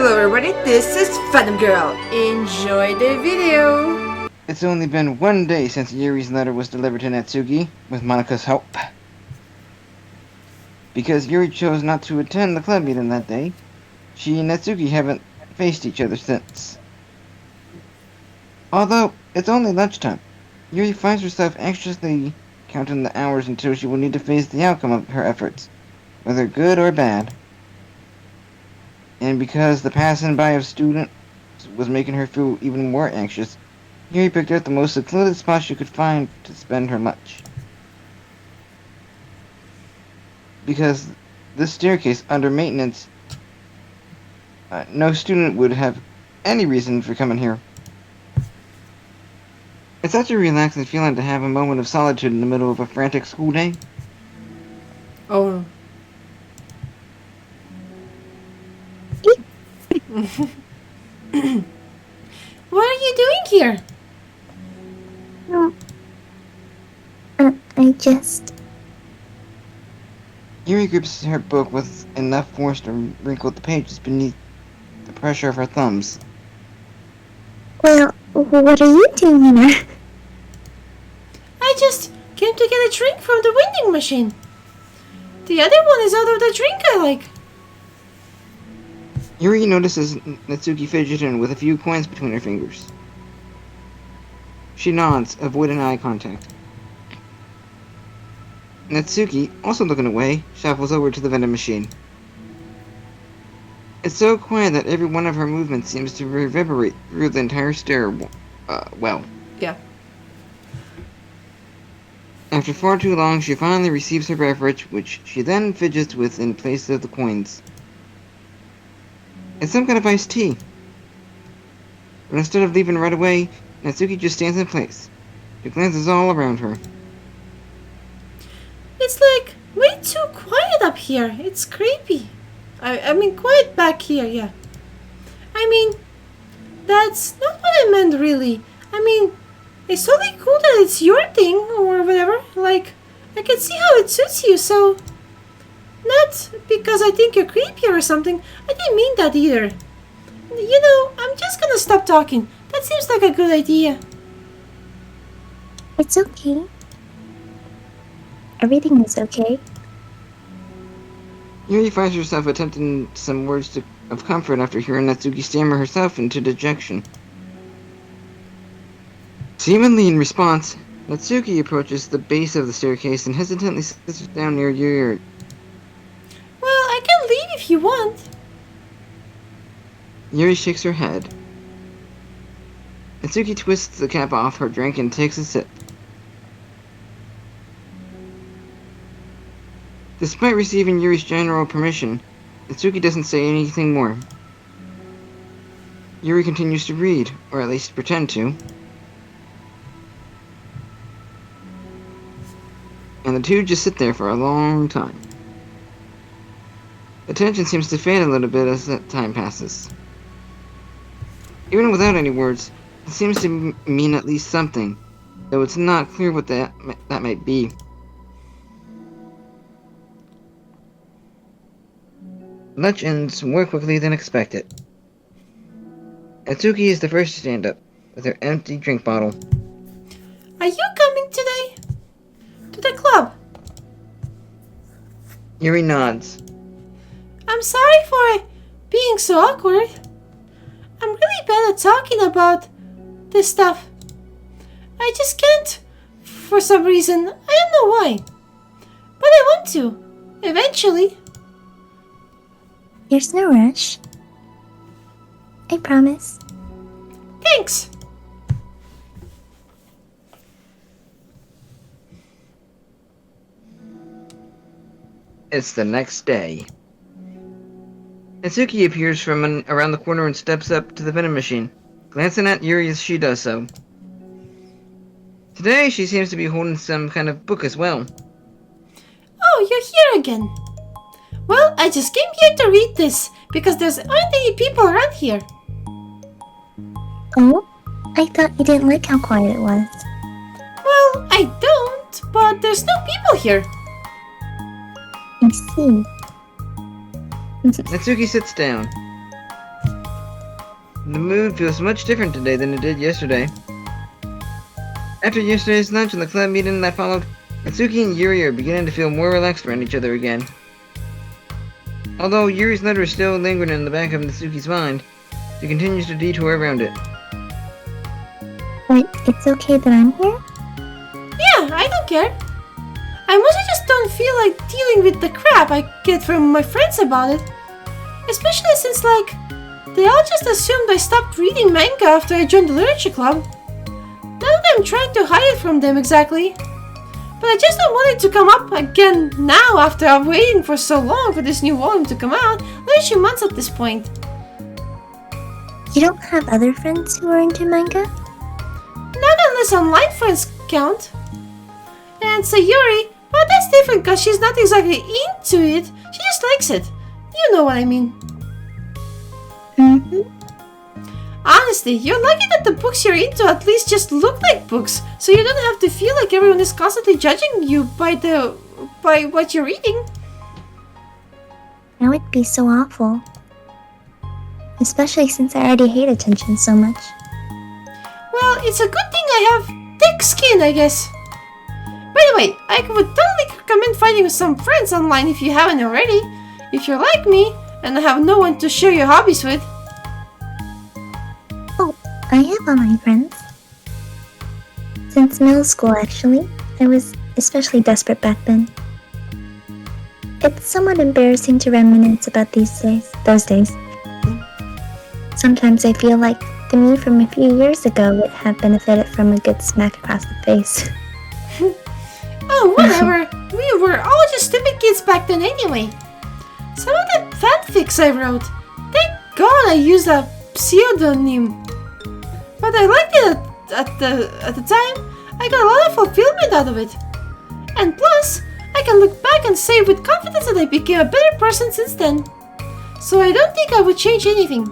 Hello everybody, this is Phantom Girl. Enjoy the video. It's only been 1 day since Yuri's letter was delivered to Natsuki, with Monika's help. Because Yuri chose not to attend the club meeting that day, she and Natsuki haven't faced each other since. Although it's only lunchtime, Yuri finds herself anxiously counting the hours until she will need to face the outcome of her efforts, whether good or bad. And because the passing by of students was making her feel even more anxious, Yuri picked out the most secluded spot she could find to spend her lunch. Because this staircase under maintenance, no student would have any reason for coming here. It's such a relaxing feeling to have a moment of solitude in the middle of a frantic school day. Oh. What are you doing here? No. I just... Yuri grips her book with enough force to wrinkle the pages beneath the pressure of her thumbs. Well, what are you doing here? I just came to get a drink from the vending machine. The other one is out of the drink I like. Yuri notices Natsuki fidgeting with a few coins between her fingers. She nods, avoiding eye contact. Natsuki, also looking away, shuffles over to the vending machine. It's so quiet that every one of her movements seems to reverberate through the entire stairwell. Yeah. After far too long, she finally receives her beverage, which she then fidgets with in place of the coins. It's some kind of iced tea. But instead of leaving right away, Natsuki just stands in place. She glances all around her. It's like way too quiet up here. It's creepy. I mean quiet back here, yeah. I mean, that's not what I meant really. I mean, it's totally cool that it's your thing or whatever. Like, I can see how it suits you, so... Not because I think you're creepy or something. I didn't mean that either. You know, I'm just gonna stop talking. That seems like a good idea. It's okay. Everything is okay. Yuri finds herself attempting some words of comfort after hearing Natsuki stammer herself into dejection. Seemingly in response, Natsuki approaches the base of the staircase and hesitantly sits down near Yuri. Well, I can leave if you want. Yuri shakes her head. Natsuki twists the cap off her drink and takes a sip. Despite receiving Yuri's general permission, Natsuki doesn't say anything more. Yuri continues to read, or at least pretend to. And the two just sit there for a long time. The tension seems to fade a little bit as that time passes. Even without any words, it seems to mean at least something, though it's not clear what that might be. Lunch ends more quickly than expected. Natsuki is the first to stand up, with her empty drink bottle. Are you coming today? To the club? Yuri nods. I'm sorry for being so awkward. I'm really bad at talking about this stuff. I just can't, for some reason. I don't know why. But I want to, eventually. There's no rush. I promise. Thanks. It's the next day. Natsuki appears from around the corner and steps up to the vending machine, glancing at Yuri as she does so. Today, she seems to be holding some kind of book as well. Oh, you're here again. Well, I just came here to read this, because there's aren't any people around here. Oh? I thought you didn't like how quiet it was. Well, I don't, but there's no people here. I see. Natsuki sits down. The mood feels much different today than it did yesterday. After yesterday's lunch and the club meeting that followed, Natsuki and Yuri are beginning to feel more relaxed around each other again. Although Yuri's letter is still lingering in the back of Natsuki's mind, she continues to detour around it. But it's okay that I'm here? Yeah, I don't care. I mostly just don't feel like dealing with the crap I get from my friends about it. Especially since, like, they all just assumed I stopped reading manga after I joined the literature club. Not that I'm trying to hide it from them exactly. But I just don't want it to come up again now after I'm waiting for so long for this new volume to come out. Literally months at this point. You don't have other friends who are into manga? Not unless online friends count. And Sayuri, well, that's different because she's not exactly into it. She just likes it. You know what I mean. Mm-hmm. Honestly, you're lucky that the books you're into at least just look like books, so you don't have to feel like everyone is constantly judging you by what you're reading. That would be so awful. Especially since I already hate attention so much. Well, it's a good thing I have thick skin, I guess. By the way, I would totally recommend finding some friends online if you haven't already. If you're like me and have no one to share your hobbies with. Oh, I have online friends. Since middle school, actually. I was especially desperate back then. It's somewhat embarrassing to reminisce about those days. Sometimes I feel like the me from a few years ago would have benefited from a good smack across the face. Oh, whatever. We were all just stupid kids back then anyway. Some of the fanfics I wrote, thank God I used a pseudonym. But I liked it at the time. I got a lot of fulfillment out of it. And plus, I can look back and say with confidence that I became a better person since then. So I don't think I would change anything.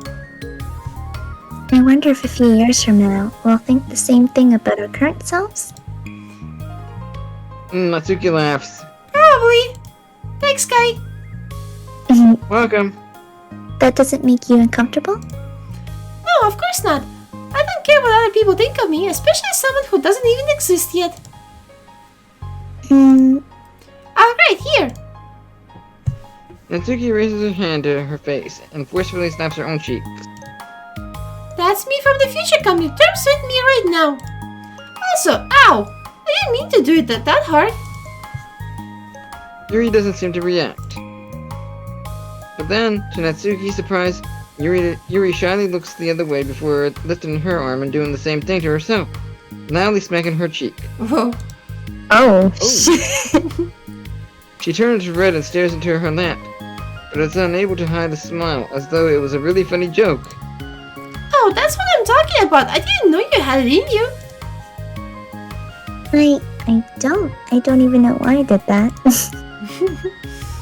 I wonder if a few years from now, we'll think the same thing about our current selves? Natsuki laughs. Probably. Thanks, Kai. Welcome. That doesn't make you uncomfortable? No, of course not. I don't care what other people think of me, especially someone who doesn't even exist yet. Alright, here. Natsuki raises her hand to her face and forcefully slaps her own cheek. That's me from the future coming to terms with me right now. Also, ow! I didn't mean to do it that hard. Yuri doesn't seem to react. But then, to Natsuki's surprise, Yuri shyly looks the other way before lifting her arm and doing the same thing to herself, loudly smacking her cheek. Whoa. Oh. She turns red and stares into her lap, but is unable to hide a smile, as though it was a really funny joke. Oh, that's what I'm talking about. I didn't know you had it in you. I don't even know why I did that.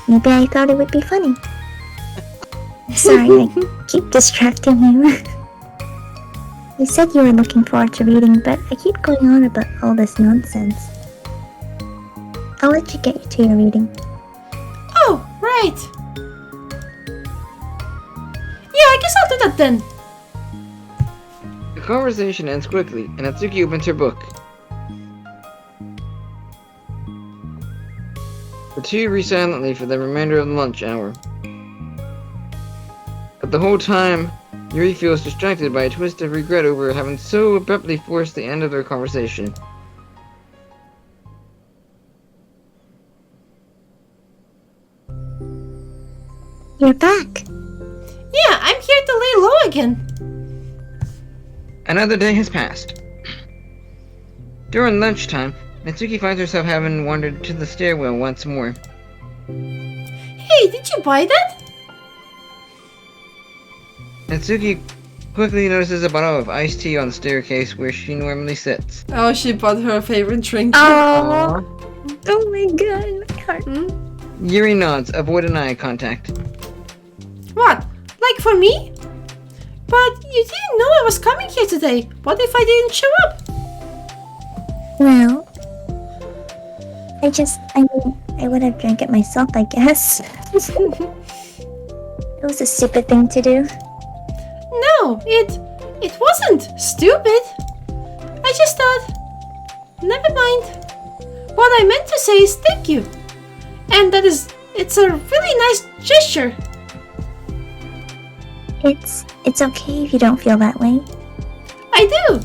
Maybe I thought it would be funny. Sorry, I keep distracting you. You said you were looking forward to reading, but I keep going on about all this nonsense. I'll let you get to your reading. Oh, right. Yeah, I guess I'll do that then. The conversation ends quickly, and Natsuki opens her book. The two read silently for the remainder of the lunch hour. But the whole time, Yuri feels distracted by a twist of regret over having so abruptly forced the end of their conversation. You're back. Yeah, I'm here to lay low again. Another day has passed. During lunchtime, Natsuki finds herself having wandered to the stairwell once more. Hey, did you buy that? Natsuki quickly notices a bottle of iced tea on the staircase where she normally sits. Oh, she bought her favorite drink. Oh my god, my heart. Yuri nods, avoiding eye contact. What? Like for me? But you didn't know I was coming here today. What if I didn't show up? Well, I would have drank it myself, I guess. It was a stupid thing to do. No, it It wasn't stupid. I just thought, never mind. What I meant to say is thank you. And it's a really nice gesture. It's okay if you don't feel that way. I do.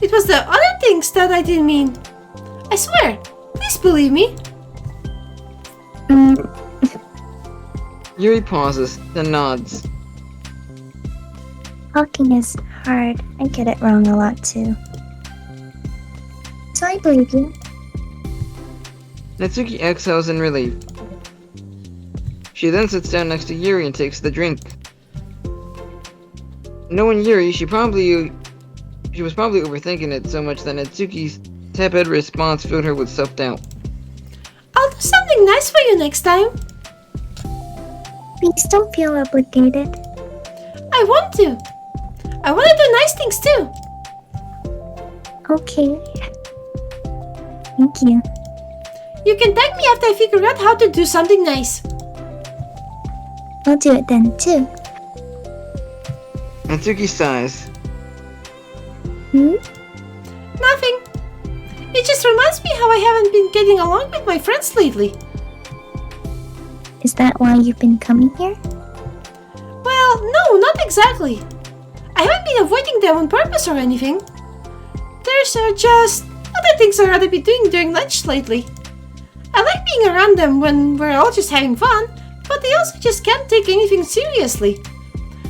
It was the other things that I didn't mean. I swear. Please believe me. Yuri pauses, then nods. Talking is hard. I get it wrong a lot too. So I believe you. Natsuki exhales in relief. She then sits down next to Yuri and takes the drink. Knowing Yuri, she was probably overthinking it so much that Natsuki's tepid response filled her with self-doubt. I'll do something nice for you next time. Please don't feel obligated. I want to. I want to do nice things too. Okay. Thank you. You can thank me after I figure out how to do something nice. I'll do it then too. Natsuki sighs. Nothing. It just reminds me how I haven't been getting along with my friends lately. Is that why you've been coming here? Well, no, not exactly. I haven't been avoiding them on purpose or anything. There's just other things I'd rather be doing during lunch lately. I like being around them when we're all just having fun, but they also just can't take anything seriously.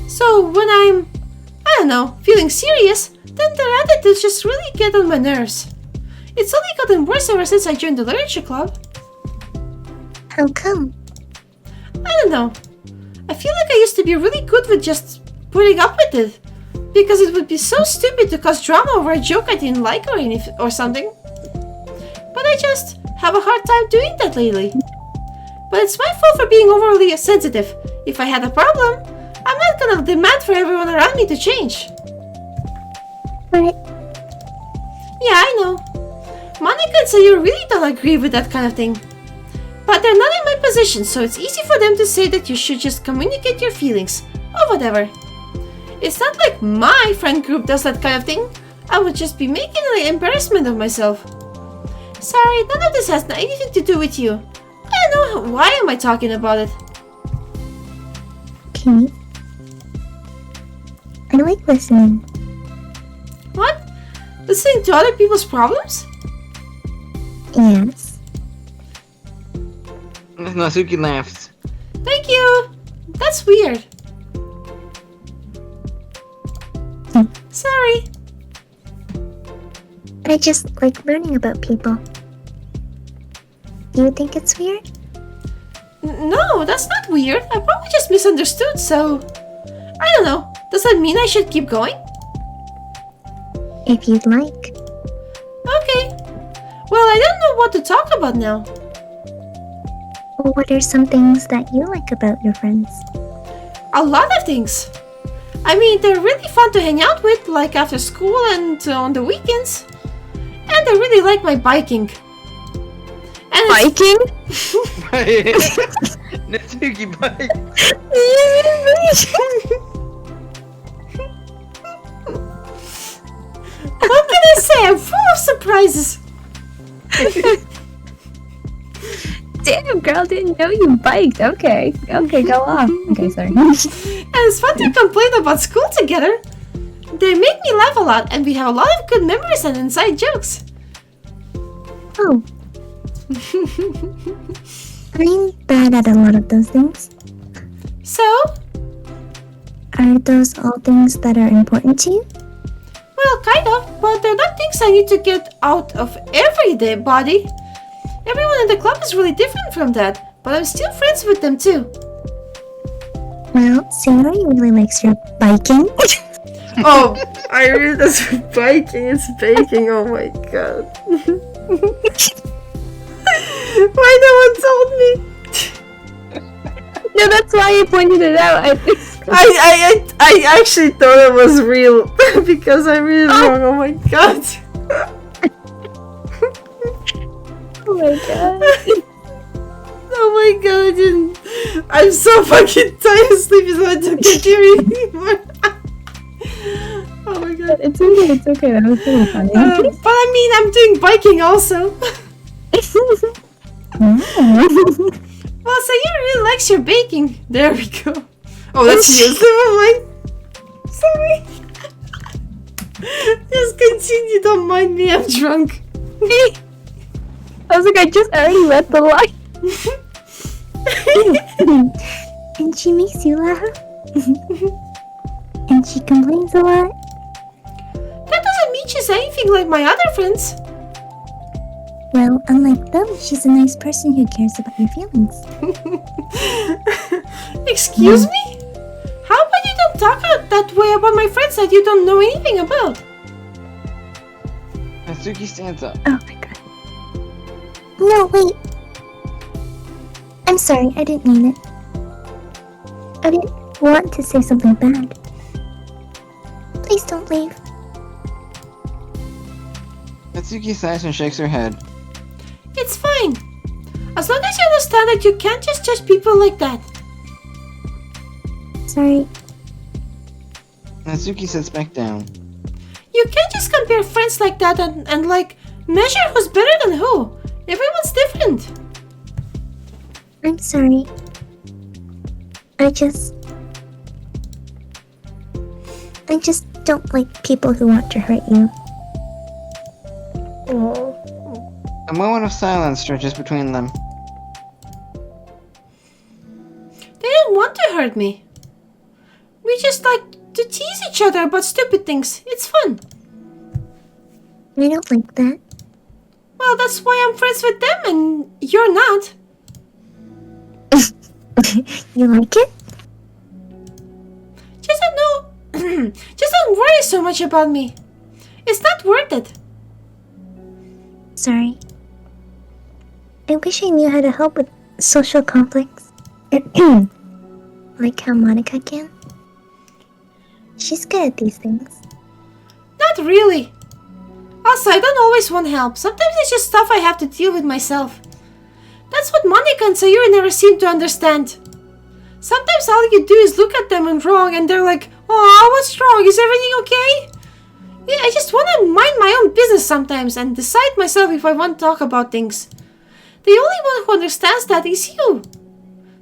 So when I'm, I don't know, feeling serious, then their attitudes just really get on my nerves. It's only gotten worse ever since I joined the literature club. How come? I don't know. I feel like I used to be really good with just putting up with it. Because it would be so stupid to cause drama over a joke I didn't like or something. But I just have a hard time doing that lately. But it's my fault for being overly sensitive. If I had a problem, I'm not gonna demand for everyone around me to change. But Yeah, I know. Monica and Sayuri really don't agree with that kind of thing. But they're not in my position, so it's easy for them to say that you should just communicate your feelings, or whatever. It's not like my friend group does that kind of thing. I would just be making an embarrassment of myself. Sorry, none of this has anything to do with you. I don't know why am I talking about it. okay. I like listening. What? Listening to other people's problems? Yes. Natsuki laughs. Thank you! That's weird. Sorry. I just like learning about people. Do you think it's weird? No, that's not weird. I probably just misunderstood, so... I don't know. Does that mean I should keep going? If you'd like. Okay. Well, I don't know what to talk about now. What are some things that you like about your friends? A lot of things. I mean, they're really fun to hang out with, like after school and on the weekends. And I really like my biking. And Biking? Natsuki bike. What can I say? I'm full of surprises. Damn, girl, didn't know you biked. Okay, go off. Okay, sorry. And it's fun to complain about school together. They make me laugh a lot, and we have a lot of good memories and inside jokes. Oh. I'm bad at a lot of those things. So, Are those all things that are important to you? well, kind of, but they're not things I need to get out of everyday body. Everyone in the club is really different from that, but I'm still friends with them too. Well, Sayori really likes your biking. Oh, I really that's biking, it's baking, oh my god. Why no one told me? No, that's why you pointed it out. I think. I actually thought it was real because I read it wrong, oh my god. Oh my god. Oh my god, I didn't. I'm so fucking tired of sleeping, so I don't get you anymore. It's okay, it's okay. That was really funny. But I mean, I'm doing biking also. Well, Sayuri really likes your baking. There we go. Oh, that's you. Never mind. Sorry. Just continue. Don't mind me. I'm drunk. I was like, I just already read the line. And she makes you laugh. And she complains a lot. That doesn't mean she's anything like my other friends. Well, unlike them, she's a nice person who cares about your feelings. Excuse me? How about you don't talk out that way about my friends that you don't know anything about? Natsuki stands up. Oh my god. No, wait. I'm sorry, I didn't mean it. I didn't want to say something bad. Please don't leave. Natsuki sighs and shakes her head. It's fine. As long as you understand that you can't just judge people like that. Sorry. Natsuki sits back down. You can't just compare friends like that and like, measure who's better than who. Everyone's different. I'm sorry. I just don't like people who want to hurt you. Oh. A moment of silence stretches between them. They didn't want to hurt me. We just like to tease each other about stupid things. It's fun. I don't like that. Well, that's why I'm friends with them and you're not. You like it? Just don't know. Just don't worry so much about me. It's not worth it. Sorry. I wish I knew how to help with social conflicts. Like how Monica can. She's good at these things. Not really. Also, I don't always want help. Sometimes it's just stuff I have to deal with myself. That's what Monica and Sayuri never seem to understand. Sometimes all you do is look at them and wrong and they're like, "Oh, what's wrong? Is everything okay?" Yeah, I just want to mind my own business sometimes and decide myself if I want to talk about things. The only one who understands that is you.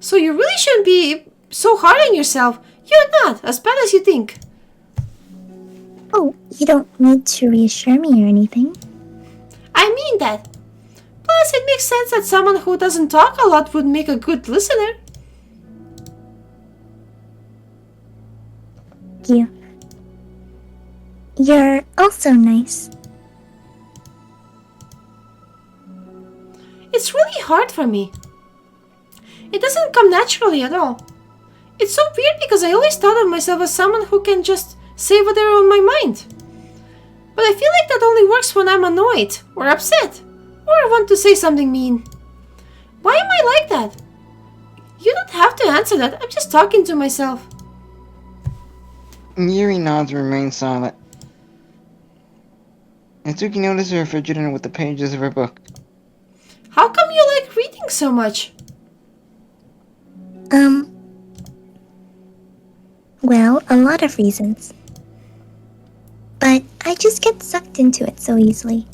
So you really shouldn't be so hard on yourself. You're not as bad as you think. Oh, you don't need to reassure me or anything. I mean that. Plus, it makes sense that someone who doesn't talk a lot would make a good listener. You. You're also nice. It's really hard for me. It doesn't come naturally at all. It's so weird because I always thought of myself as someone who can just say whatever on my mind. But I feel like that only works when I'm annoyed or upset or want to say something mean. Why am I like that? You don't have to answer that. I'm just talking to myself. Yuri nods and remains silent. Natsuki notices her fidgeting with the pages of her book. How come you like reading so much? Well, a lot of reasons. But I just get sucked into it so easily.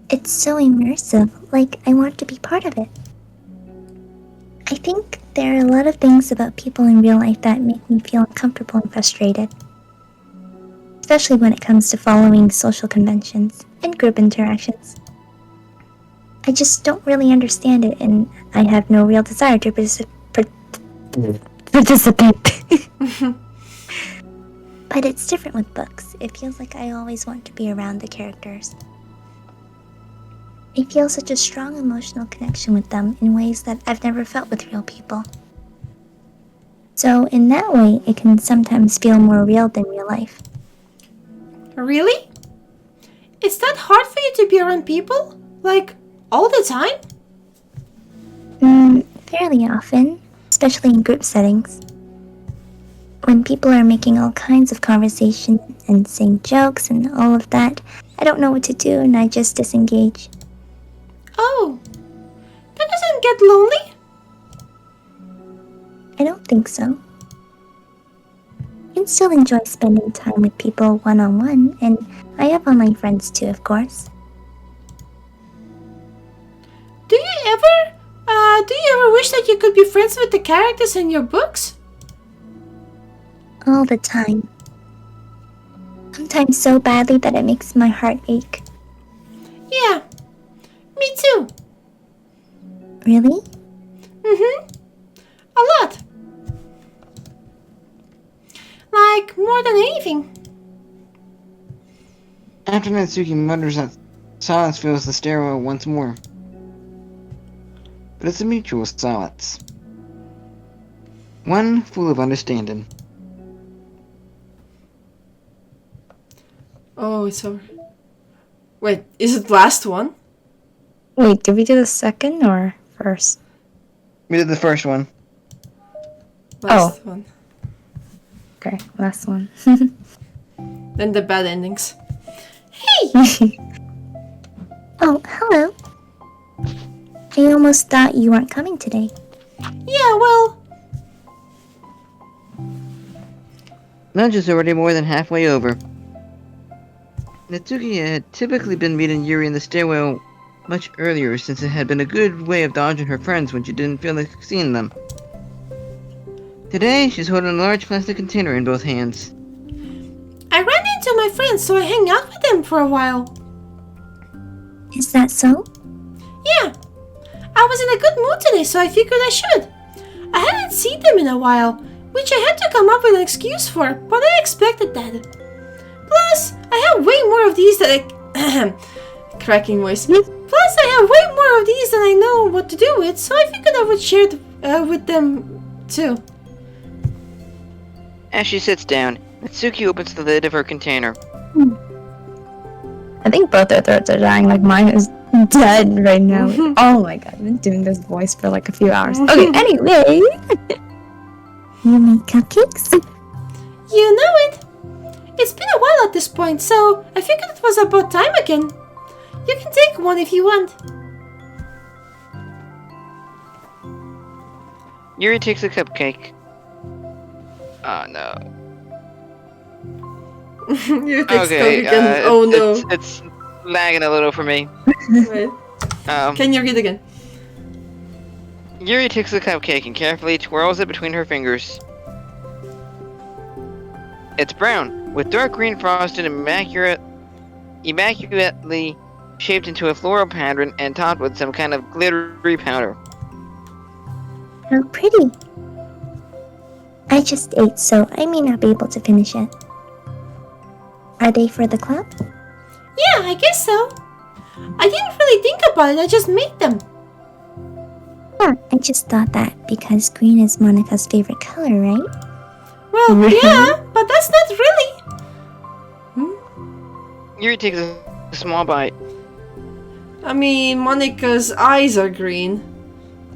It's so immersive, like I want to be part of it. I think there are a lot of things about people in real life that make me feel uncomfortable and frustrated. Especially when it comes to following social conventions and group interactions. I just don't really understand it, and I have no real desire to participate. But it's different with books. It feels like I always want to be around the characters. I feel such a strong emotional connection with them in ways that I've never felt with real people. So in that way, it can sometimes feel more real than real life. Really? It's that hard for you to be around people? Like, all the time? Fairly often, especially in group settings. When people are making all kinds of conversation and saying jokes and all of that, I don't know what to do and I just disengage. Oh, that doesn't get lonely? I don't think so. I can still enjoy spending time with people one-on-one, and I have online friends too, of course. Do you ever wish that you could be friends with the characters in your books? All the time. Sometimes so badly that it makes my heart ache. Yeah, me too. Really? Mm-hmm. A lot. Like, more than anything. After Natsuki mutters that, silence fills the stairwell once more. But it's a mutual silence. One full of understanding. Oh, it's over. Wait, is it last one? Wait, did we do the second or first? We did the first one. Last one. Okay, last one. Then the bad endings. Hey! Oh, hello. I almost thought you weren't coming today. Yeah, well, Lunch is already more than halfway over. Natsuki had typically been meeting Yuri in the stairwell much earlier, since it had been a good way of dodging her friends when she didn't feel like seeing them. Today, she's holding a large plastic container in both hands. I ran into my friends, so I hang out with them for a while. Is that so? Yeah, I was in a good mood today, so I figured I should. I hadn't seen them in a while, which I had to come up with an excuse for, but I expected that. Plus, I have way more of these than I... cracking voice. Plus, I have way more of these than I know what to do with, so I figured I would share with them too. As she sits down, Natsuki opens the lid of her container. I think both their throats are dying, like mine is dead right now. Oh my god, I've been doing this voice for like a few hours. Okay, anyway. You make cupcakes? You know it. It's been a while at this point, so I figured it was about time again. You can take one if you want. Yuri takes a cupcake. Oh no. You take Okay, again. Oh no. It's lagging a little for me. Wait. Um, Can you read again? Yuri takes the cupcake and carefully twirls it between her fingers. It's brown, with dark green frosting immaculately shaped into a floral pattern and topped with some kind of glittery powder. How pretty. I just ate, so I may not be able to finish it. Are they for the club? Yeah, I guess so. I didn't really think about it, I just made them. Yeah, I just thought that because green is Monica's favorite color, right? Well, yeah, but that's not really. Yuri takes a small bite. I mean, Monica's eyes are green.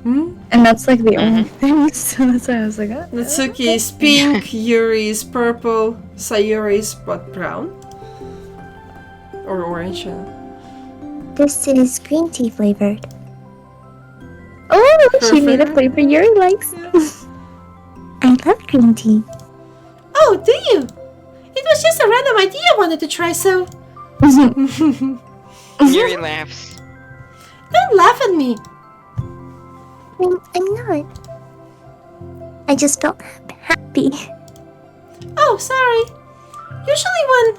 And that's like the only thing, so that's why I was like, oh. Natsuki is pink, Yuri is purple, Sayuri is but brown? Or orange, This is green tea flavored. Oh, she made a Perfect. flavor Yuri likes. I love green tea. Oh, do you? It was just a random idea I wanted to try, so... Yuri laughs. Don't laugh at me. I'm not. I just felt happy. Oh, sorry. Usually when...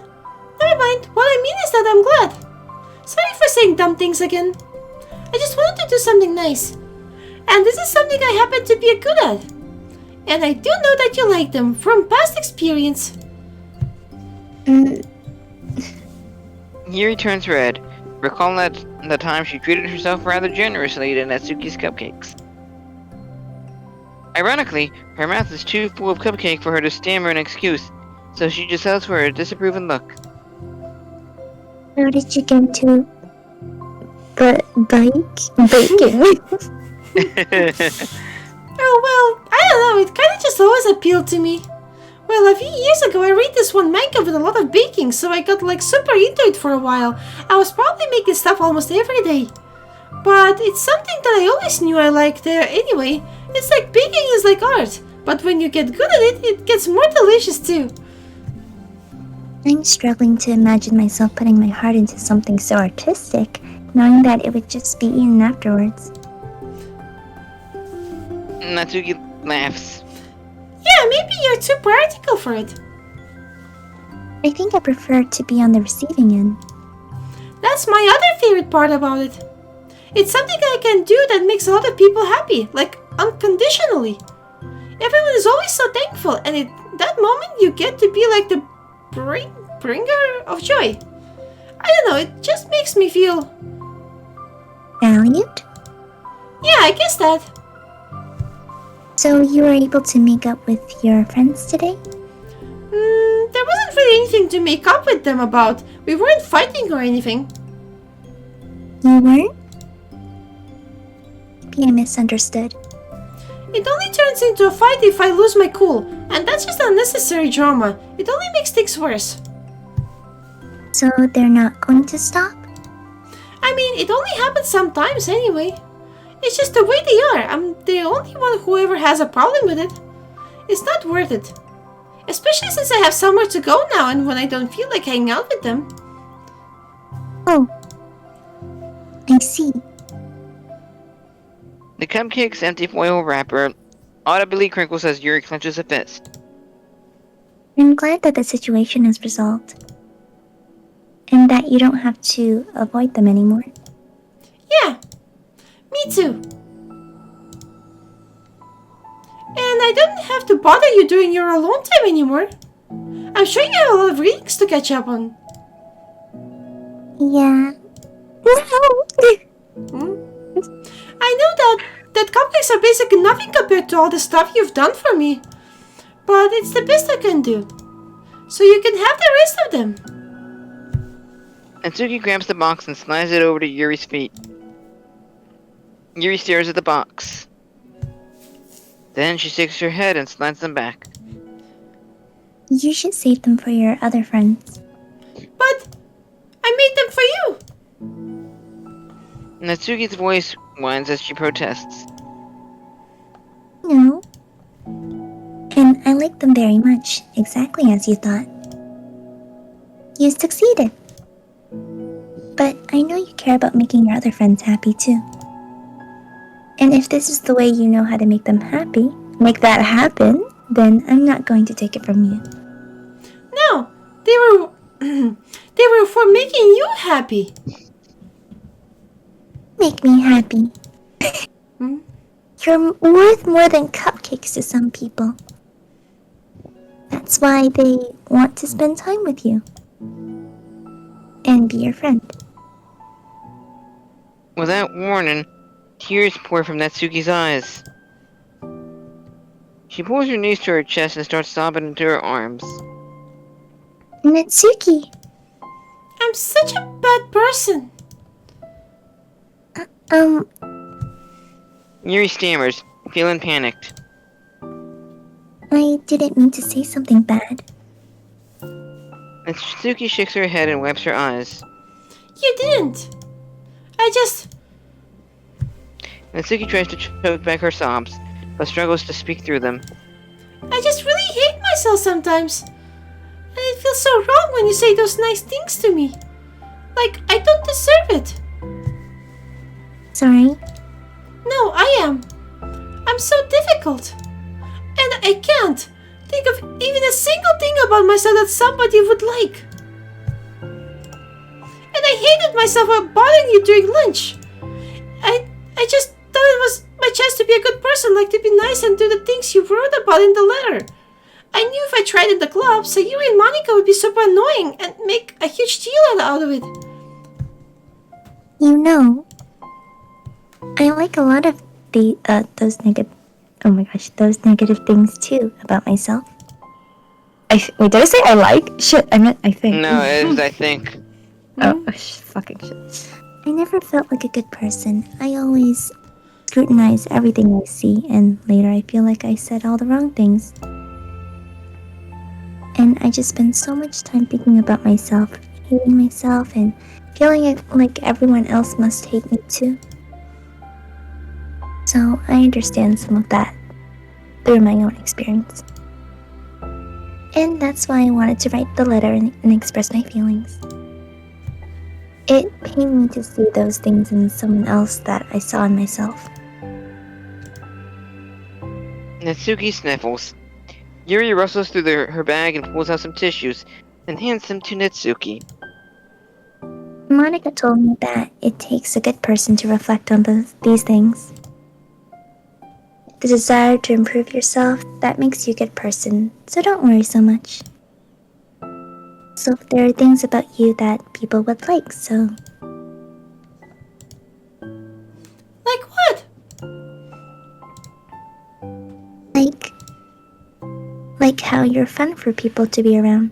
Never mind. What I mean is that I'm glad. Sorry for saying dumb things again. I just wanted to do something nice. And this is something I happen to be good at. And I do know that you like them from past experience. Yuri turns red, recalling that the time she treated herself rather generously to Natsuki's cupcakes. Ironically, her mouth is too full of cupcake for her to stammer an excuse, so she just tells her a disapproving look. How did you get to baking? Oh, well, I don't know, it kinda just always appealed to me. Well, a few years ago I read this one manga with a lot of baking, so I got like super into it for a while. I was probably making stuff almost every day. But it's something that I always knew I liked anyway. It's like baking is like art, But when you get good at it, it gets more delicious too. I'm struggling to imagine myself putting my heart into something so artistic, knowing that it would just be eaten afterwards. Natsuki laughs. Yeah, maybe you're too practical for it. I think I prefer to be on the receiving end. That's my other favorite part about it. It's something I can do that makes a lot of people happy, like unconditionally. Everyone is always so thankful, and at that moment you get to be like the bringer of joy. I don't know, it just makes me feel... Valued? Yeah, I guess that. So you were able to make up with your friends today? There wasn't really anything to make up with them about. We weren't fighting or anything. You weren't? Maybe I misunderstood. It only turns into a fight if I lose my cool, and that's just unnecessary drama. It only makes things worse. So they're not going to stop? I mean, it only happens sometimes anyway. It's just the way they are. I'm the only one who ever has a problem with it. It's not worth it. Especially since I have somewhere to go now and when I don't feel like hanging out with them. Oh. I see. The cupcake's empty foil wrapper audibly crinkles as Yuri clenches a fist. I'm glad that the situation is resolved. And that you don't have to avoid them anymore. Yeah, me too. And I don't have to bother you during your alone time anymore. I'm sure you have a lot of readings to catch up on. Yeah. No! I know that cupcakes are basically nothing compared to all the stuff you've done for me. But it's the best I can do. So you can have the rest of them. Natsuki grabs the box and slides it over to Yuri's feet. Yuri stares at the box. Then she shakes her head and slides them back. You should save them for your other friends. But I made them for you. Natsuki's voice whines as she protests. No. And I like them very much, exactly as you thought. You succeeded. But I know you care about making your other friends happy too. And if this is the way you know how to make them happy, make that happen, then I'm not going to take it from you. No, they were they were for making you happy. Make me happy. You're worth more than cupcakes to some people. That's why they want to spend time with you. And be your friend. Without warning, tears pour from Natsuki's eyes. She pulls her knees to her chest and starts sobbing into her arms. Natsuki! I'm such a bad person. Yuri stammers, feeling panicked. I didn't mean to say something bad. Natsuki shakes her head and wipes her eyes. You didn't. I just... Natsuki tries to choke back her sobs, but struggles to speak through them. I just really hate myself sometimes. And it feels so wrong when you say those nice things to me. Like I don't deserve it. Sorry. No, I am. I'm so difficult. And I can't think of even a single thing about myself that somebody would like. And I hated myself for bothering you during lunch. I just thought it was my chance to be a good person, like to be nice and do the things you wrote about in the letter. I knew if I tried in the club, Sayuri and Monica would be super annoying and make a huge deal out of it. You know, I like a lot of those negative... Oh my gosh, those negative things too about myself. Wait, did I say I like? Shit, I meant I think. No, it is, I think. Oh, fucking shit. I never felt like a good person. I always scrutinize everything I see, and later I feel like I said all the wrong things. And I just spend so much time thinking about myself, hating myself, and feeling like everyone else must hate me too. So I understand some of that. through my own experience. And that's why I wanted to write the letter and express my feelings. It pained me to see those things in someone else that I saw in myself. Natsuki sniffles. Yuri rustles through her bag and pulls out some tissues and hands them to Natsuki. Monica told me that it takes a good person to reflect on these things. The desire to improve yourself, that makes you a good person, so don't worry so much. So if there are things about you that people would like, so... Like what? Like how you're fun for people to be around.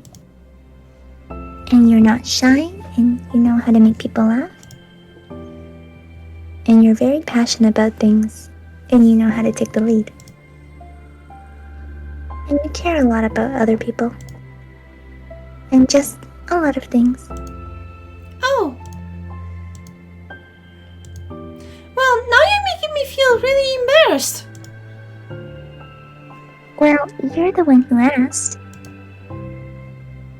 And you're not shy, and you know how to make people laugh. And you're very passionate about things, and you know how to take the lead. And you care a lot about other people. And just a lot of things. Oh. Well, now you're making me feel really embarrassed. Well, you're the one who asked.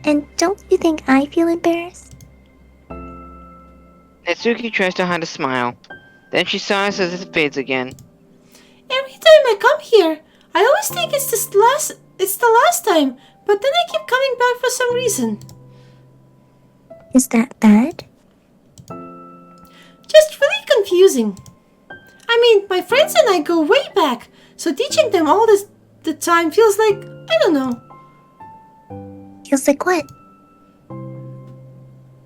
And don't you think I feel embarrassed? Natsuki tries to hide a smile. Then she sighs as it fades again. Every time I come here, I always think it's the last time, but then I keep coming back for some reason. Is that bad? Just really confusing. I mean, my friends and I go way back, so teaching them all the time feels like, I don't know. Feels like what?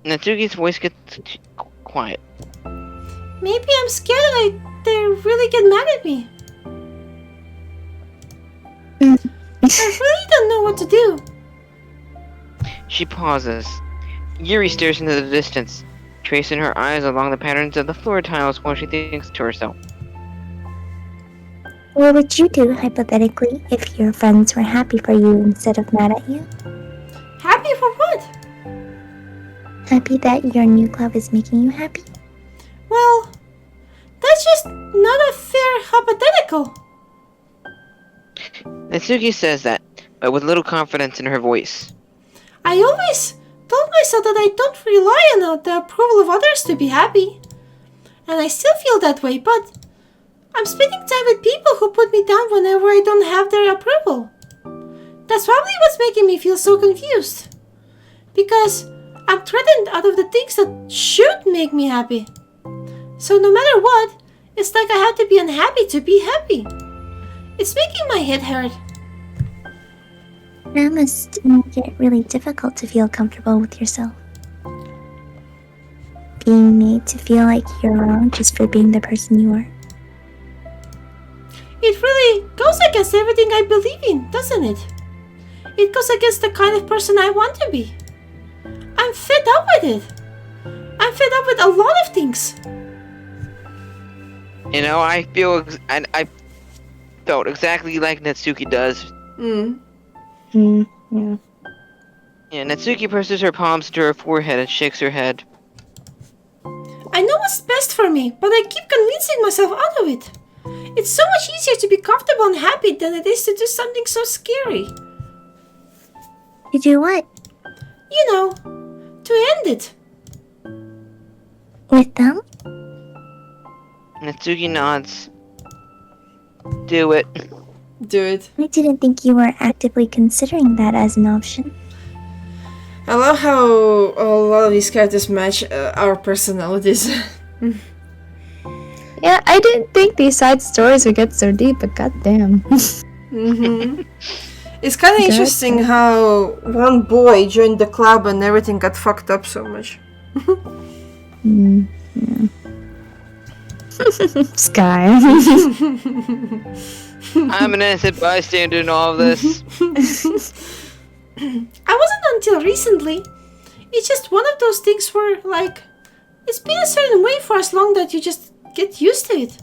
Natsuki's voice gets quiet. Maybe I'm scared they really get mad at me. I really don't know what to do. She pauses. Yuri stares into the distance, tracing her eyes along the patterns of the floor tiles while she thinks to herself. What would you do, hypothetically, if your friends were happy for you instead of mad at you? Happy for what? Happy that your new club is making you happy? Well, that's just not a fair hypothetical. Natsuki says that, but with little confidence in her voice. I always told myself that I don't rely on the approval of others to be happy. And I still feel that way, but I'm spending time with people who put me down whenever I don't have their approval. That's probably what's making me feel so confused. Because I'm threatened out of the things that should make me happy. So no matter what, it's like I have to be unhappy to be happy. It's making my head hurt. That must make it really difficult to feel comfortable with yourself. Being made to feel like you're wrong just for being the person you are. It really goes against everything I believe in, doesn't it? It goes against the kind of person I want to be. I'm fed up with it. I'm fed up with a lot of things. You know, I felt exactly like Natsuki does. Yeah. Yeah, Natsuki presses her palms to her forehead and shakes her head. I know what's best for me, but I keep convincing myself out of it. It's so much easier to be comfortable and happy than it is to do something so scary. To do what? You know, to end it. With them? Natsuki nods. Do it. Do it. I didn't think you were actively considering that as an option. I love how a lot of these characters match our personalities. Yeah, I didn't think these side stories would get so deep, but goddamn. It's kind of Good. interesting how one boy joined the club and everything got fucked up so much. Yeah. Sky. I'm an innocent bystander in all of this. I wasn't until recently. It's just one of those things where, like, it's been a certain way for as long that you just get used to it.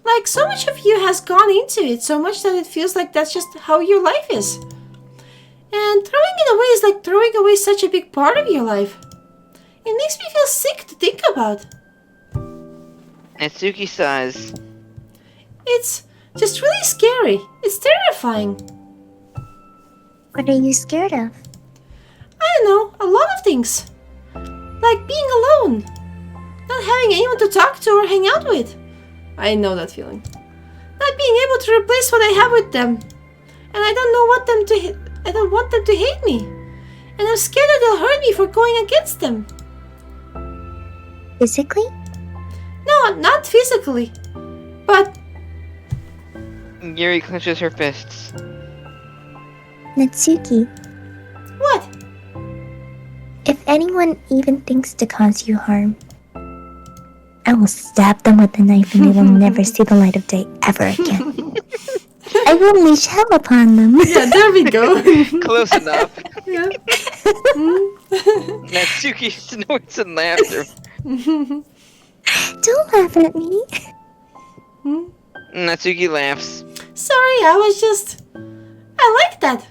Like, so much of you has gone into it, so much that it feels like that's just how your life is. And throwing it away is like throwing away such a big part of your life. It makes me feel sick to think about. Natsuki sighs. It's Just really scary. It's terrifying. What are you scared of? I don't know, a lot of things. Like being alone. Not having anyone to talk to or hang out with. I know that feeling. Not being able to replace what I have with them. And I don't want them to hate me. And I'm scared that they'll hurt me for going against them. Physically? No, not physically. But Yuri clenches her fists. Natsuki, what? if anyone even thinks to cause you harm, I will stab them with a knife and they will never see the light of day ever again. I will unleash hell upon them. Yeah, there we go. Close enough. Yeah. Natsuki snorts in laughter. Don't laugh at me. Natsuki laughs. Sorry, I like that.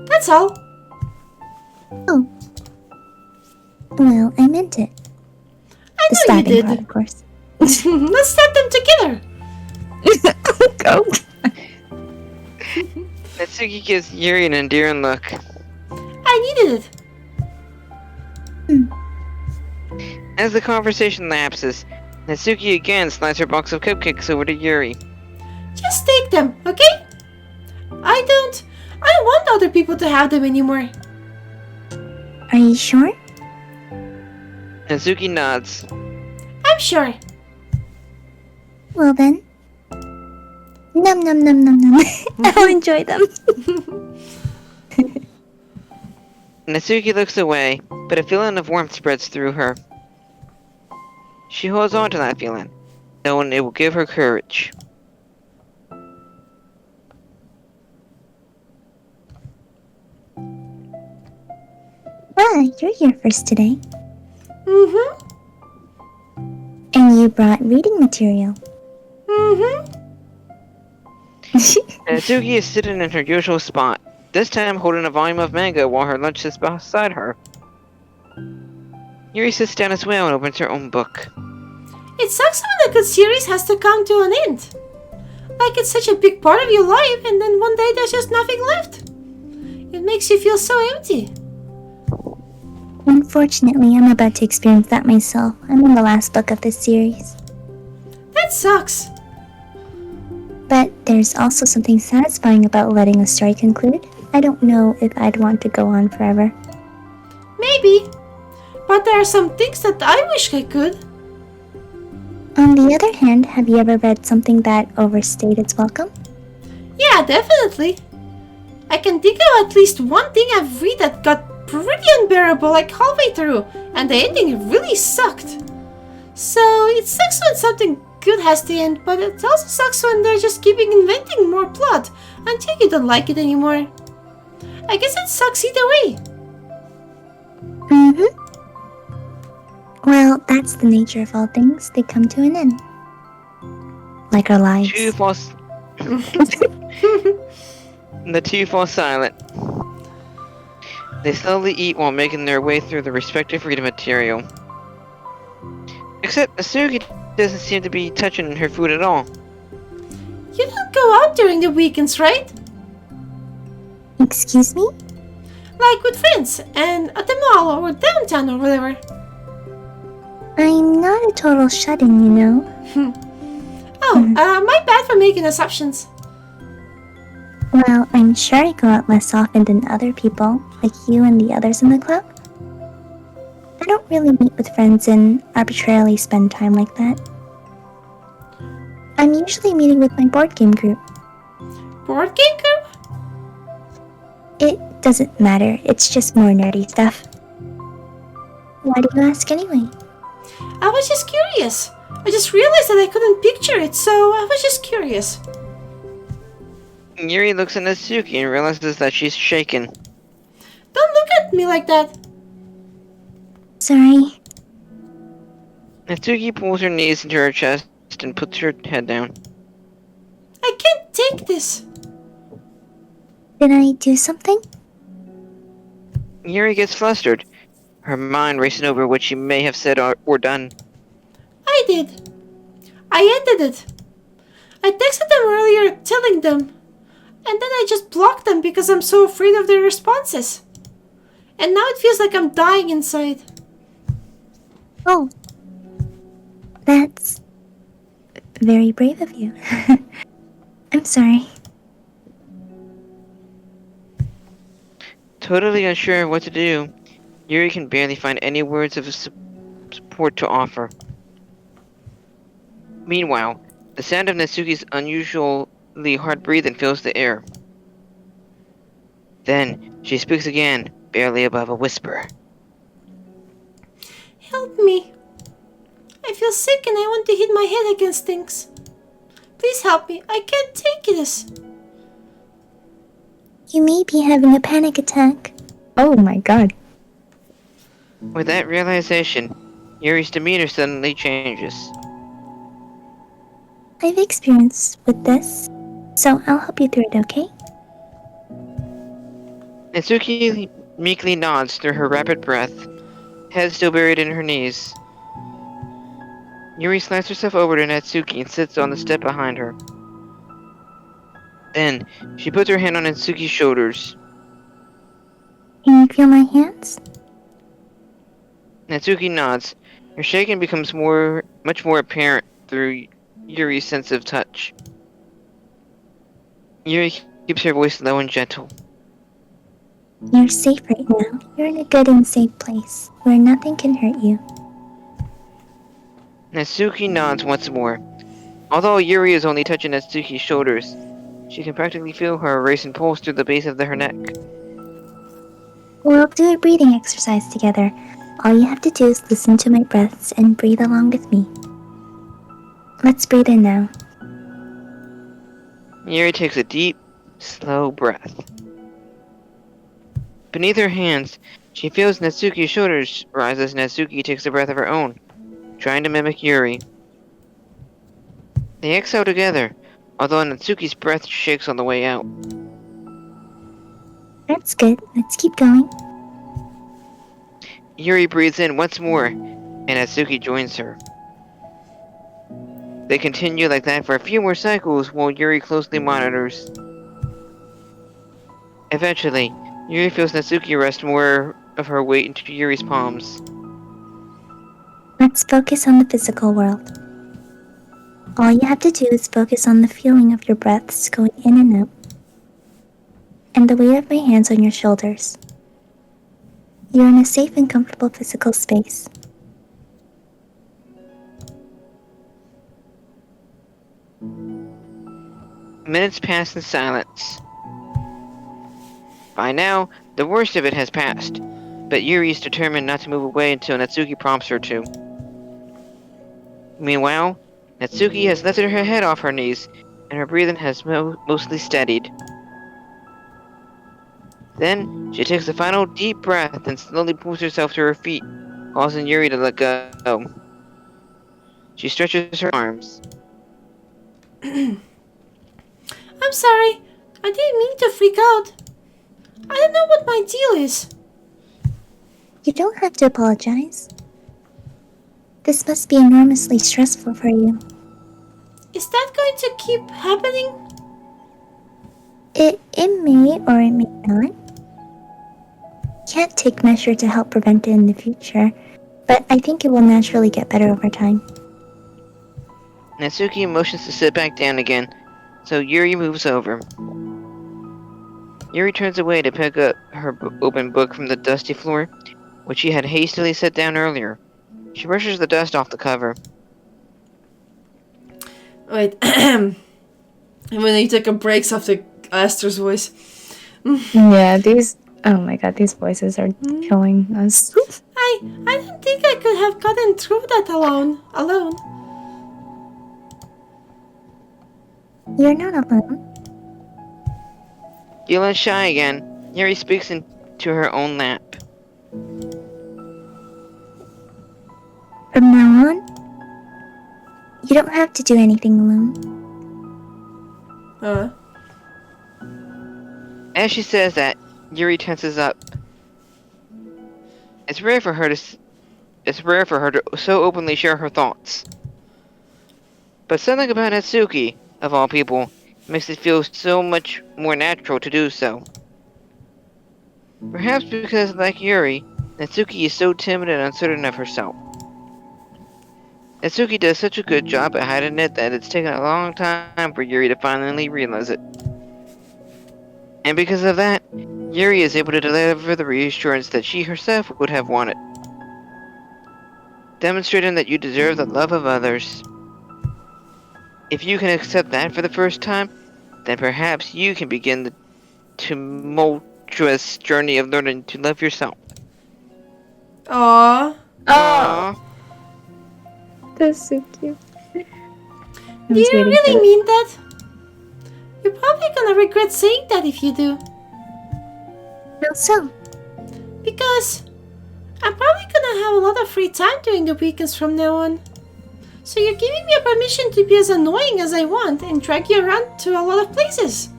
That's all. Oh. Well, I meant it. I The know you stabbing did. part, of course. Let's stab them together. Go. Natsuki gives Yuri an endearing look. I needed it. As the conversation lapses, Natsuki again slides her box of cupcakes over to Yuri. Just take them, okay? I don't want other people to have them anymore. Are you sure? Natsuki nods. I'm sure. Well then. Num num num num num. I'll enjoy them. Natsuki looks away, but a feeling of warmth spreads through her. She holds on to that feeling, knowing it will give her courage. Ah, you're here first today. Mm-hmm. And you brought reading material. Mm-hmm. Natsuki is sitting in her usual spot, this time holding a volume of manga while her lunch is beside her. Yuri sits down as well and opens her own book. It sucks when a good series has to come to an end. Like it's such a big part of your life and then one day there's just nothing left. It makes you feel so empty. Unfortunately, I'm about to experience that myself. I'm in the last book of this series. That sucks. But there's also something satisfying about letting a story conclude. I don't know if I'd want to go on forever. Maybe. But there are some things that I wish I could. On the other hand, have you ever read something that overstayed its welcome? Yeah, definitely. I can think of at least one thing I've read that got pretty unbearable like halfway through, and the ending really sucked. So it sucks when something good has to end, but it also sucks when they're just keeping inventing more plot until you don't like it anymore. I guess it sucks either way. Mm-hmm. Well, that's the nature of all things. They come to an end. Like our lives. The two fall silent. They slowly eat while making their way through the respective reading material. Except Natsuki doesn't seem to be touching her food at all. You don't go out during the weekends, right? Excuse me? Like with friends and at the mall or downtown or whatever. I'm not a total shut-in, you know. My bad for making assumptions. Well, I'm sure I go out less often than other people, like you and the others in the club. I don't really meet with friends and arbitrarily spend time like that. I'm usually meeting with my board game group. Board game group? It doesn't matter, it's just more nerdy stuff. Why do you ask anyway? I was just curious. I just realized that I couldn't picture it, so I was just curious. Yuri looks at Natsuki and realizes that she's shaken. Don't look at me like that. Sorry. Natsuki pulls her knees into her chest and puts her head down. I can't take this. Did I do something? Yuri gets flustered, her mind racing over what she may have said or done. I did. I ended it. I texted them earlier telling them, and then I just blocked them because I'm so afraid of their responses. And now it feels like I'm dying inside. Oh, that's very brave of you. I'm sorry. Totally unsure of what to do, Yuri can barely find any words of support to offer. Meanwhile, the sound of Natsuki's unusually hard breathing fills the air. Then, she speaks again, barely above a whisper. Help me. I feel sick and I want to hit my head against things. Please help me. I can't take this. You may be having a panic attack. Oh my god. With that realization, Yuri's demeanor suddenly changes. I've experience with this, so I'll help you through it, okay? Natsuki meekly nods through her rapid breath, head still buried in her knees. Yuri slides herself over to Natsuki and sits on the step behind her. Then, she puts her hand on Natsuki's shoulders. Can you feel my hands? Natsuki nods. Her shaking becomes much more apparent through Yuri's sense of touch. Yuri keeps her voice low and gentle. You're safe right now. You're in a good and safe place, where nothing can hurt you. Natsuki nods once more. Although Yuri is only touching Natsuki's shoulders, she can practically feel her racing pulse through the base of her neck. We'll do a breathing exercise together. All you have to do is listen to my breaths and breathe along with me. Let's breathe in now. Yuri takes a deep, slow breath. Beneath her hands, she feels Natsuki's shoulders rise as Natsuki takes a breath of her own, trying to mimic Yuri. They exhale together, although Natsuki's breath shakes on the way out. That's good. Let's keep going. Yuri breathes in once more, and Natsuki joins her. They continue like that for a few more cycles while Yuri closely monitors. Eventually, Yuri feels Natsuki rest more of her weight into Yuri's palms. Let's focus on the physical world. All you have to do is focus on the feeling of your breaths going in and out, and the weight of my hands on your shoulders. You're in a safe and comfortable physical space. Minutes pass in silence. By now, the worst of it has passed, but Yuri is determined not to move away until Natsuki prompts her to. Meanwhile, Natsuki has lifted her head off her knees, and her breathing has mostly steadied. Then, she takes a final deep breath and slowly pulls herself to her feet, causing Yuri to let go. She stretches her arms. I'm sorry. I didn't mean to freak out. I don't know what my deal is. You don't have to apologize. This must be enormously stressful for you. Is that going to keep happening? It may or it may not. Can't take measure to help prevent it in the future, but I think it will naturally get better over time. Natsuki motions to sit back down again, so Yuri moves over. Yuri turns away to pick up her open book from the dusty floor, which she had hastily set down earlier. She brushes the dust off the cover. Wait. And when he took a break after Aster's voice. Yeah, these. Oh my god, these voices are killing us. I don't think I could have gotten through that alone. You're not alone. Feeling shy again, Yuri speaks into her own lap. From now on, you don't have to do anything alone. As she says that, Yuri tenses up. It's rare for her to so openly share her thoughts. But something about Natsuki, of all people, makes it feel so much more natural to do so. Perhaps because, like Yuri, Natsuki is so timid and uncertain of herself. Natsuki does such a good job at hiding it that it's taken a long time for Yuri to finally realize it. And because of that, Yuri is able to deliver the reassurance that she herself would have wanted. Demonstrating that you deserve the love of others. If you can accept that for the first time, then perhaps you can begin the tumultuous journey of learning to love yourself. Aww. Aww. That's so cute. Do you really mean that? You're probably gonna regret saying that if you do. How so? Because I'm probably gonna have a lot of free time during the weekends from now on. So you're giving me a permission to be as annoying as I want and drag you around to a lot of places.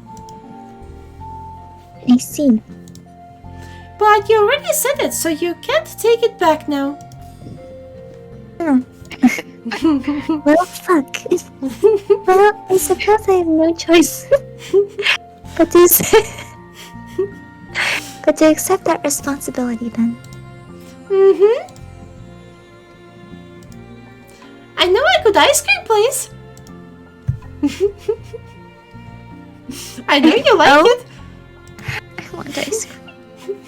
I see. But you already said it, so you can't take it back now. Hmm. Well, fuck. Well, I suppose I have no choice but to accept that responsibility then. Mm-hmm. I know a good ice cream place. I know you like it. I want ice cream.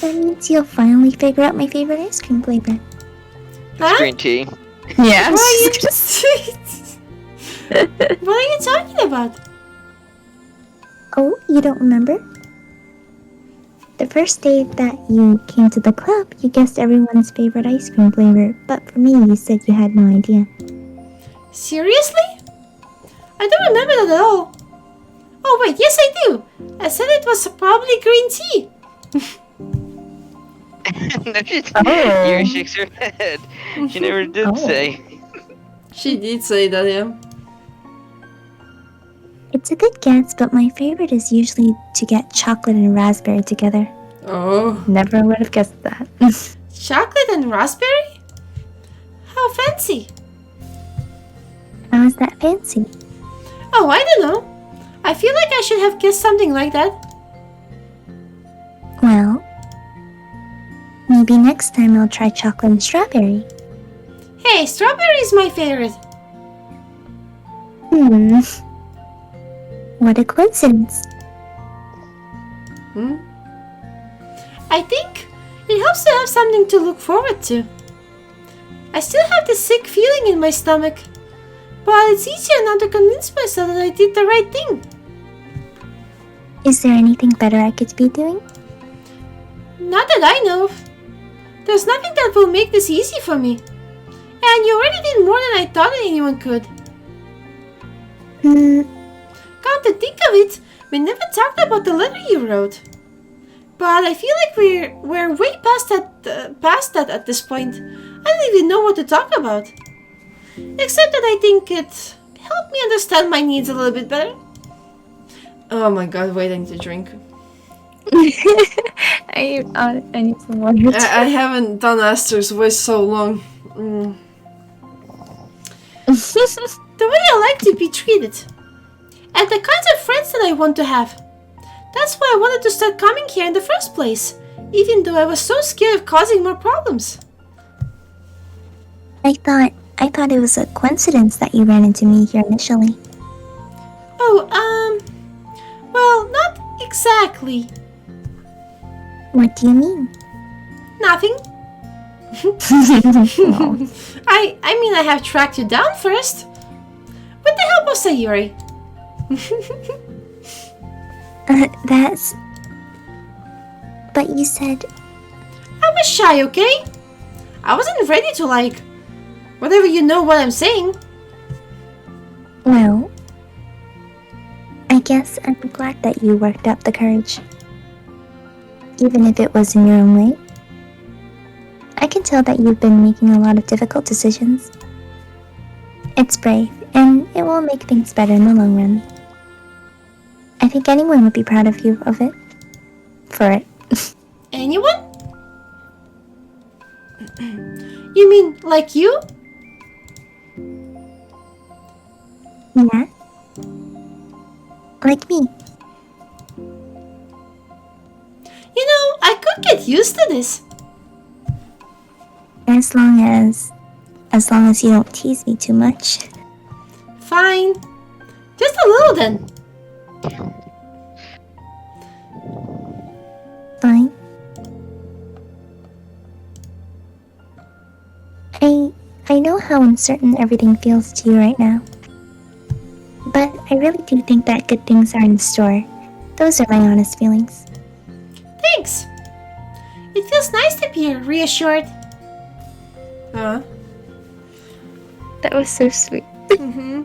That means you'll finally figure out my favorite ice cream flavor. Huh? Green tea. Yeah. What are you What are you talking about? Oh, you don't remember? The first day that you came to the club, you guessed everyone's favorite ice cream flavor, but for me, you said you had no idea. Seriously? I don't remember that at all. Oh wait, yes I do. I said it was probably green tea. No, Oh. Yuri shakes her head. She never did Oh. say. She did say that, yeah. It's a good guess, but my favorite is usually to get chocolate and raspberry together. Oh. Never would have guessed that. Chocolate and raspberry? How fancy. How is that fancy? Oh, I don't know. I feel like I should have guessed something like that. Well, maybe next time I'll try chocolate and strawberry. Hey, strawberry is my favorite. Hmm. What a coincidence. Hmm? I think it helps to have something to look forward to. I still have this sick feeling in my stomach, but it's easier now to convince myself that I did the right thing. Is there anything better I could be doing? Not that I know of. There's nothing that will make this easy for me. And you already did more than I thought anyone could. Hmm. Come to think of it, we never talked about the letter you wrote. But I feel like we're way past that at this point. I don't even know what to talk about. Except that I think it helped me understand my needs a little bit better. Oh my god, wait, I need to drink. I need some water. I haven't done Aster's voice so long. The way I like to be treated. And the kinds of friends that I want to have. That's why I wanted to start coming here in the first place, even though I was so scared of causing more problems. I thought it was a coincidence that you ran into me here initially. Oh, well, not exactly. What do you mean? Nothing. I mean I have tracked you down first. With the help of Sayuri. That's... But you said... I was shy, okay? I wasn't ready to whatever you know what I'm saying. Well... I guess I'm glad that you worked up the courage. Even if it was in your own way. I can tell that you've been making a lot of difficult decisions. It's brave, and it will make things better in the long run. I think anyone would be proud of you of it. For it. Anyone? You mean like you? Yeah? Like me. You know, I could get used to this. As long as you don't tease me too much. Fine. Just a little then. Fine. I know how uncertain everything feels to you right now. But I really do think that good things are in store. Those are my honest feelings. Thanks. It feels nice to be reassured. That was so sweet. Mm-hmm.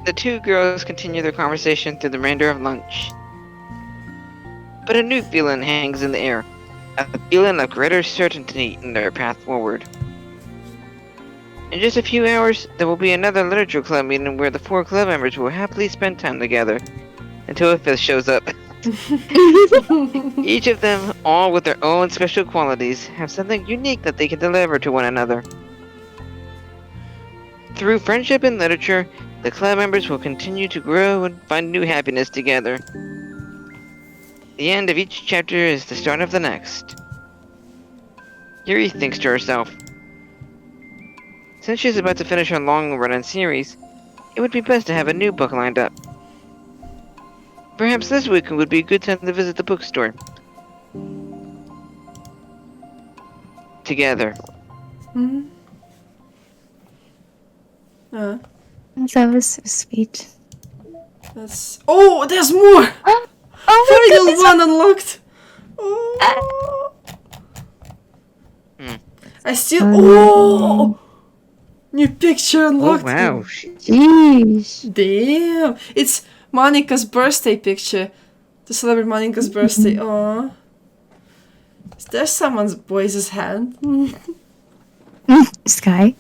The two girls continue their conversation through the remainder of lunch. But a new feeling hangs in the air. A feeling of greater certainty in their path forward. In just a few hours, there will be another literature club meeting where the 4 club members will happily spend time together. Until a 5th shows up. Each of them, all with their own special qualities, have something unique that they can deliver to one another. Through friendship and literature, the club members will continue to grow and find new happiness together. The end of each chapter is the start of the next. Yuri thinks to herself, since she's about to finish her long-running series, it would be best to have a new book lined up. Perhaps this week would be a good time to visit the bookstore. Together. Mm-hmm. That was so sweet. That's... Oh, there's more! Oh my Final goodness! one unlocked! Oh. I still... Oh! New picture Oh unlocked! wow. Jeez. Damn! It's Monika's birthday picture. To celebrate Monika's birthday. Aww. Is there someone's boy's hand? Sky.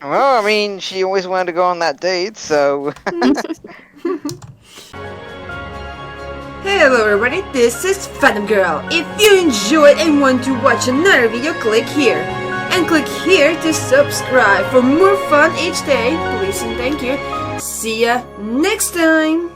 Well, I mean, she always wanted to go on that date, so... Hello everybody, this is Phantom Girl. If you enjoyed and want to watch another video, click here. And click here to subscribe for more fun each day. Please and thank you. See ya next time.